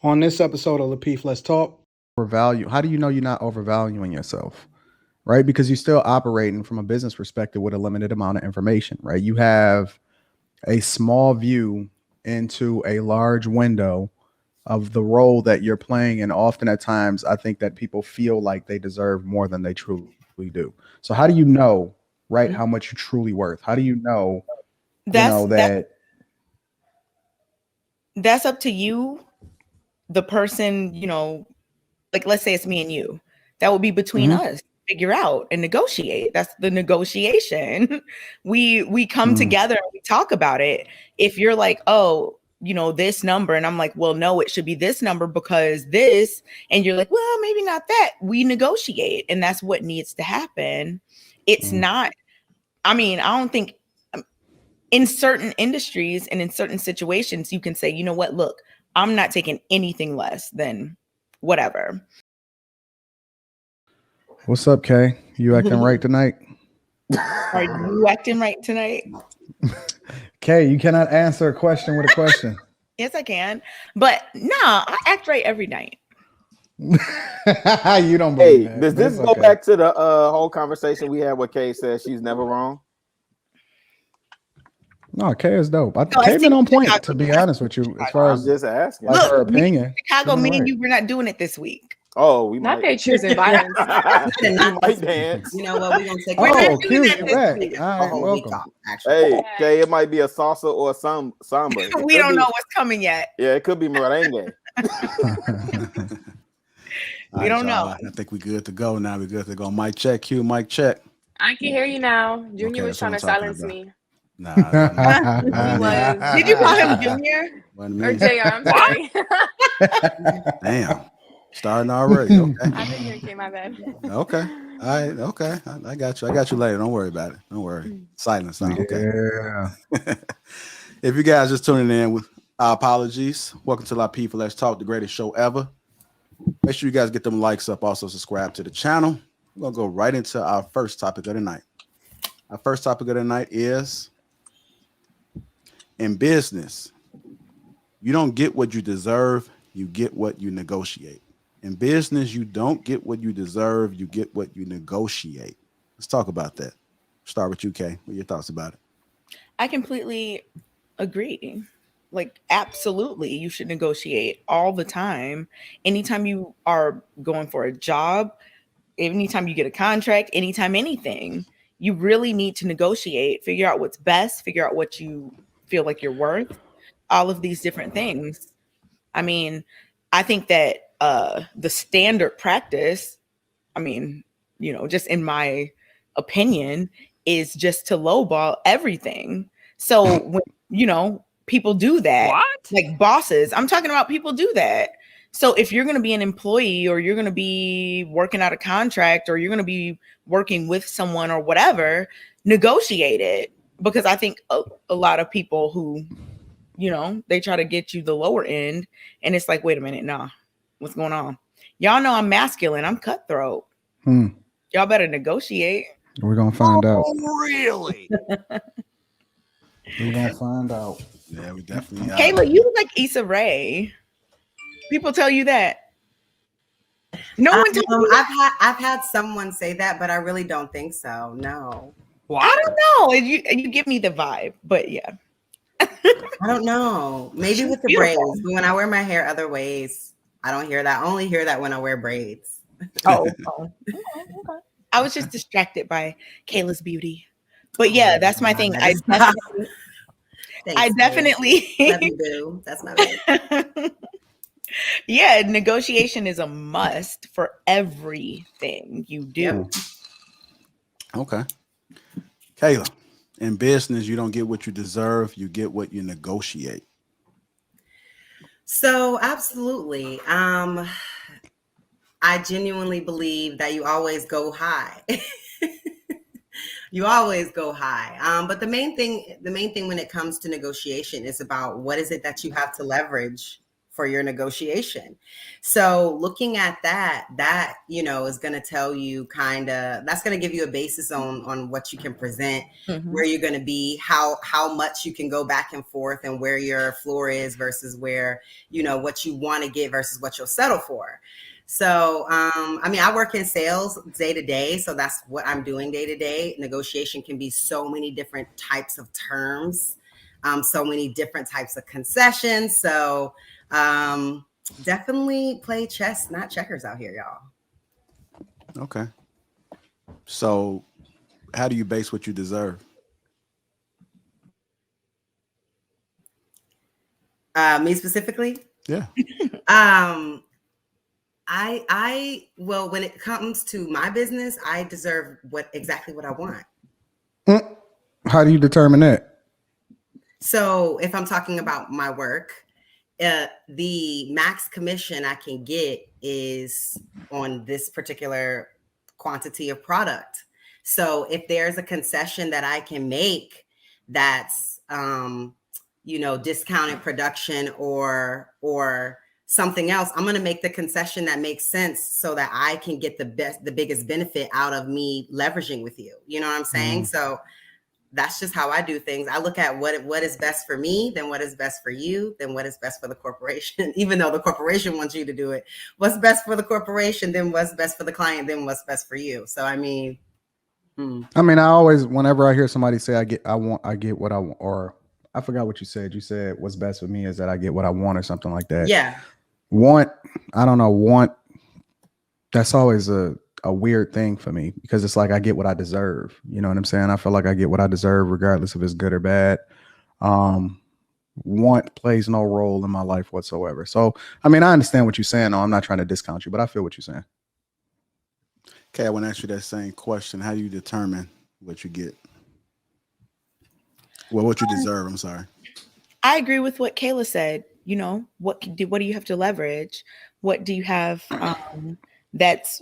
On this episode of Lapeef, Let's Talk. Overvalue. How do you know you're not overvaluing yourself? Right? Because you're still operating from a business perspective with a limited amount of information, right? You have a small view into a large window of the role that you're playing. And often at times, I think that people feel like they deserve more than they truly do. So how do you know, right, how much you're truly worth? How do you know, that's up to you, the person, like let's say it's me and you. That would be between us. Figure out and negotiate. That's the negotiation. We come together and we talk about it. If you're like, oh, this number, and I'm like, well, no, it should be this number because this, and you're like, well, maybe not that. We negotiate, and that's what needs to happen. It's not, I don't think in certain industries and in certain situations, you can say, you know what, look, I'm not taking anything less than whatever. What's up, Kay? You acting right tonight? Are you acting right tonight? Kay, you cannot answer a question with a question. Yes, I can. But no, I act right every night. You don't believe that. Does this go back to the whole conversation we had where Kay says she's never wrong? No, Kay is dope. Kay been on point, to be honest with you, as far as just asking. Like her opinion. Chicago, me and you, we're not doing it this week. Oh, we might. Not Kay choosing violence. We might dance. You know what? We're gonna take. Oh, cute, you're back. All right, welcome. Hey, Kay, it might be a salsa or a samba. We don't know what's coming yet. Yeah, it could be merengue. We don't know. I think we're good to go now. We're good to go. Mic check, Q, mic check. I can hear you now. Junior was trying to silence me. Nah. Did you call him Junior? Or JR, I'm sorry. Damn. Starting already. Okay. I didn't hear you, my bad. Okay. All right. Okay. I got you. I got you later. Don't worry about it. Don't worry. Silence now. Okay. Yeah. If you guys just tuning in, with our apologies. Welcome to Lapeef Let's Talk, the greatest show ever. Make sure you guys get them likes up. Also subscribe to the channel. We're gonna go right into our first topic of the night. Our first topic of the night is, in business, you don't get what you deserve, you get what you negotiate. In business, you don't get what you deserve, you get what you negotiate. Let's talk about that. Start with you, Kay. What are your thoughts about it? I completely agree. Like, absolutely, you should negotiate all the time. Anytime you are going for a job, anytime you get a contract, anytime anything, you really need to negotiate, figure out what's best, figure out what you feel like you're worth, all of these different things. I think that the standard practice, just in my opinion, is just to lowball everything. So when, people do that, like bosses, I'm talking about people do that. So if you're going to be an employee, or you're going to be working out a contract, or you're going to be working with someone or whatever, negotiate it. Because I think a lot of people who, they try to get you the lower end, and it's like, wait a minute, nah, what's going on? Y'all know I'm masculine. I'm cutthroat. Y'all better negotiate. We're going to find out. Really? We're going to find out. Yeah, we definitely are. Kayla, you look like Issa Rae. People tell you that. No one told me. I've had someone say that, but I really don't think so. No. I don't know. You give me the vibe, but yeah. I don't know. Maybe with the braids. But when I wear my hair other ways, I don't hear that. I only hear that when I wear braids. Okay. I was just distracted by Kayla's beauty. But yeah, that's my thing. I definitely love you, boo. That's my bad. Yeah, negotiation is a must for everything you do. Okay. Kayla, in business, you don't get what you deserve, you get what you negotiate. So absolutely. I genuinely believe that you always go high. You always go high. But the main thing when it comes to negotiation is about what is it that you have to leverage for your negotiation. So looking at that, is going to tell you that's going to give you a basis on what you can present, where you're going to be, how much you can go back and forth, and where your floor is versus where, what you want to get versus what you'll settle for. So, I work in sales day to day, so that's what I'm doing day to day. Negotiation can be so many different types of terms, so many different types of concessions. So, definitely play chess, not checkers out here, y'all. Okay. So, how do you base what you deserve? Me specifically? Yeah. Well, when it comes to my business, I deserve exactly what I want. How do you determine that? So if I'm talking about my work, the max commission I can get is on this particular quantity of product. So if there's a concession that I can make that's discounted production or something else, I'm going to make the concession that makes sense so that I can get the biggest benefit out of me leveraging with you. You know what I'm saying? So that's just how I do things. I look at what is best for me, then what is best for you, then what is best for the corporation, even though the corporation wants you to do it. What's best for the corporation, then what's best for the client, then what's best for you. So, I always, whenever I hear somebody say I get what I want, or I forgot what you said. You said what's best for me is that I get what I want or something like that. Yeah. I don't know. That's always a weird thing for me because it's like I get what I deserve. You know what I'm saying? I feel like I get what I deserve regardless if it's good or bad. Want plays no role in my life whatsoever. So, I understand what you're saying. No, I'm not trying to discount you, but I feel what you're saying. Okay, I want to ask you that same question. How do you determine what you get? Well, what you deserve, I'm sorry. I agree with what Kayla said. What do you have to leverage? What do you have that's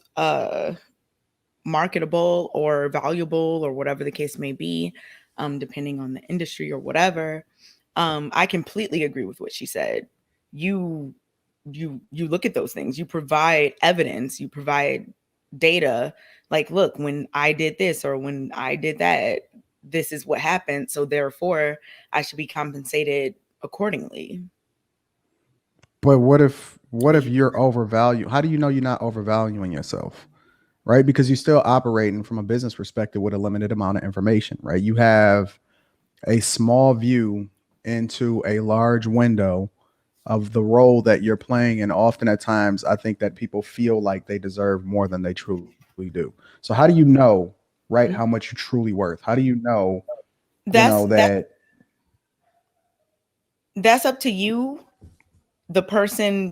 marketable or valuable or whatever the case may be, depending on the industry or whatever. I completely agree with what she said. You look at those things, you provide evidence, you provide data, like, look, when I did this or when I did that, this is what happened. So therefore I should be compensated accordingly. But what if you're overvalued? How do you know you're not overvaluing yourself? Right? Because you're still operating from a business perspective with a limited amount of information, right? You have a small view into a large window of the role that you're playing. And often at times, I think that people feel like they deserve more than they truly do. So how do you know, right, how much you're truly worth? How do you know, that that's up to you, the person,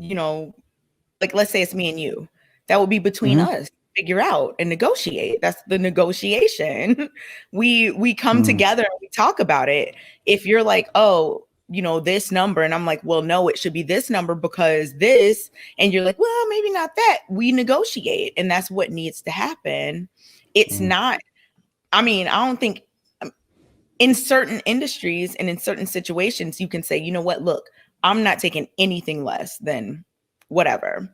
like, let's say it's me and you. That would be between us. Figure out and negotiate. That's the negotiation. We come together and we talk about it. If you're like, oh, this number, and I'm like, well, no, it should be this number because this, and you're like, well, maybe not that. We negotiate, and that's what needs to happen. It's not, I don't think in certain industries and in certain situations, you can say, you know what, look, I'm not taking anything less than whatever.